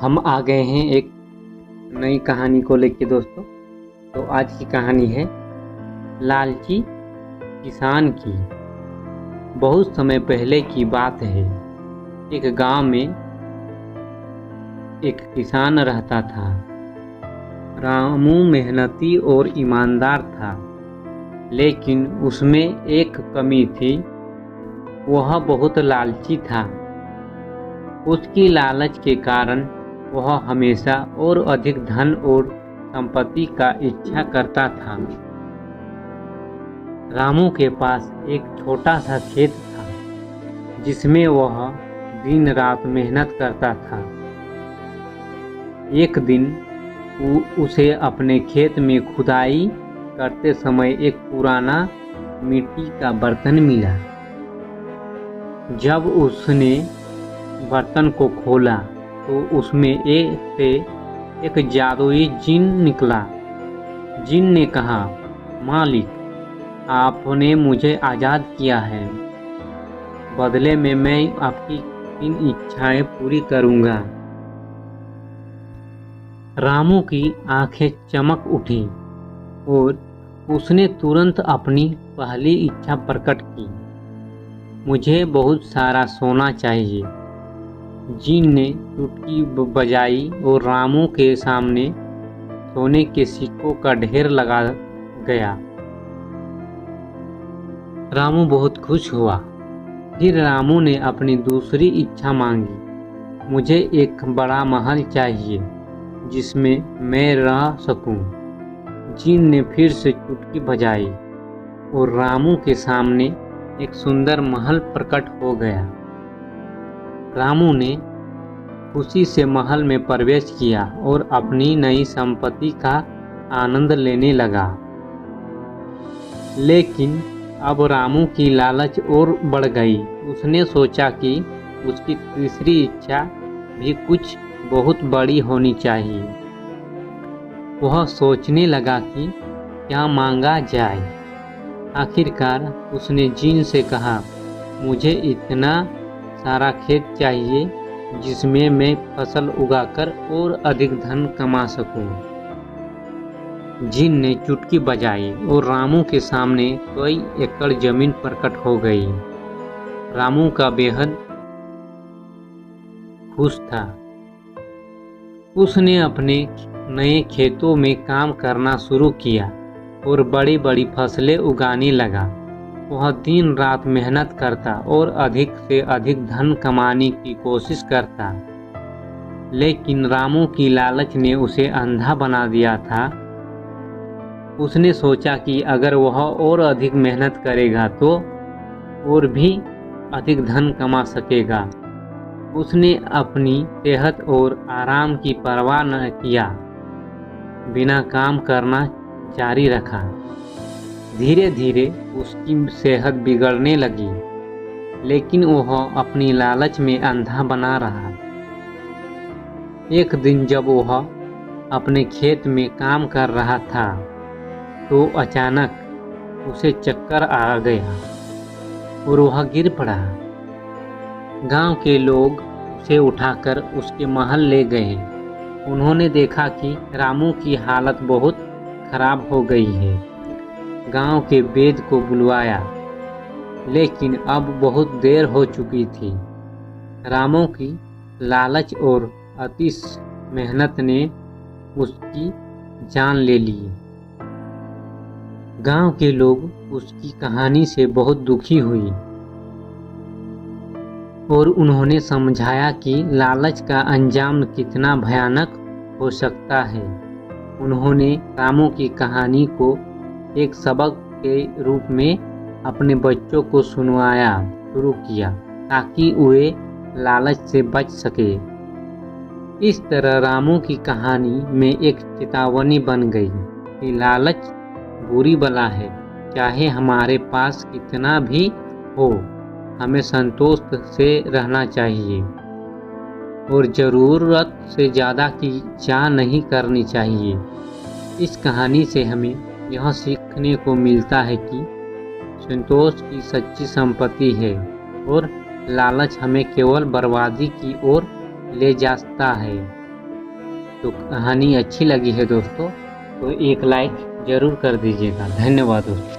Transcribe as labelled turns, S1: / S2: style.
S1: हम आ गए हैं एक नई कहानी को लेके दोस्तों। तो आज की कहानी है लालची किसान की। बहुत समय पहले की बात है। एक गांव में एक किसान रहता था। रामू मेहनती और ईमानदार था, लेकिन उसमें एक कमी थी। वह बहुत लालची था। उसकी लालच के कारण वह हमेशा और अधिक धन और संपत्ति का इच्छा करता था। रामू के पास एक छोटा सा खेत था, जिसमें वह दिन रात मेहनत करता था। एक दिन उसे अपने खेत में खुदाई करते समय एक पुराना मिट्टी का बर्तन मिला। जब उसने बर्तन को खोला तो उसमें एक जादुई जिन निकला। जिन ने कहा, मालिक, आपने मुझे आज़ाद किया है। बदले में मैं आपकी 3 इच्छाएं पूरी करूंगा। रामू की आंखें चमक उठी और उसने तुरंत अपनी पहली इच्छा प्रकट की। मुझे बहुत सारा सोना चाहिए। जिन ने चुटकी बजाई और रामू के सामने सोने के सिक्कों का ढेर लगा गया। रामू बहुत खुश हुआ। फिर रामू ने अपनी दूसरी इच्छा मांगी। मुझे एक बड़ा महल चाहिए जिसमें मैं रह सकूं। जिन ने फिर से चुटकी बजाई और रामू के सामने एक सुंदर महल प्रकट हो गया। रामू ने खुशी से महल में प्रवेश किया और अपनी नई संपत्ति का आनंद लेने लगा। लेकिन अब रामू की लालच और बढ़ गई। उसने सोचा कि उसकी तीसरी इच्छा भी कुछ बहुत बड़ी होनी चाहिए। वह सोचने लगा कि क्या मांगा जाए। आखिरकार उसने जिन से कहा, मुझे इतना सारा खेत चाहिए जिसमें मैं फसल उगाकर और अधिक धन कमा सकूं। जिन ने चुटकी बजाई और रामू के सामने कई एकड़ जमीन प्रकट हो गई। रामू का बेहद खुश था। उसने अपने नए खेतों में काम करना शुरू किया और बड़ी बड़ी फसलें उगाने लगा। वह दिन रात मेहनत करता और अधिक से अधिक धन कमाने की कोशिश करता। लेकिन रामू की लालच ने उसे अंधा बना दिया था। उसने सोचा कि अगर वह और अधिक मेहनत करेगा तो और भी अधिक धन कमा सकेगा। उसने अपनी सेहत और आराम की परवाह न किया, बिना काम करना जारी रखा। धीरे धीरे उसकी सेहत बिगड़ने लगी, लेकिन वह अपनी लालच में अंधा बना रहा। एक दिन जब वह अपने खेत में काम कर रहा था तो अचानक उसे चक्कर आ गया और वह गिर पड़ा। गांव के लोग उसे उठाकर उसके महल ले गए। उन्होंने देखा कि रामू की हालत बहुत खराब हो गई है। गांव के वैद्य को बुलवाया, लेकिन अब बहुत देर हो चुकी थी। रामू की लालच और अति मेहनत ने उसकी जान ले ली। गांव के लोग उसकी कहानी से बहुत दुखी हुई और उन्होंने समझाया कि लालच का अंजाम कितना भयानक हो सकता है। उन्होंने रामू की कहानी को एक सबक के रूप में अपने बच्चों को सुनवाया शुरू किया, ताकि वे लालच से बच सके। इस तरह रामू की कहानी में एक चेतावनी बन गई कि लालच बुरी बला है। चाहे हमारे पास कितना भी हो, हमें संतोष से रहना चाहिए और ज़रूरत से ज़्यादा की चाह नहीं करनी चाहिए। इस कहानी से हमें यह सीखने को मिलता है कि संतोष की सच्ची संपत्ति है और लालच हमें केवल बर्बादी की ओर ले जाता है। तो कहानी अच्छी लगी है दोस्तों तो एक लाइक ज़रूर कर दीजिएगा। धन्यवाद दोस्तों।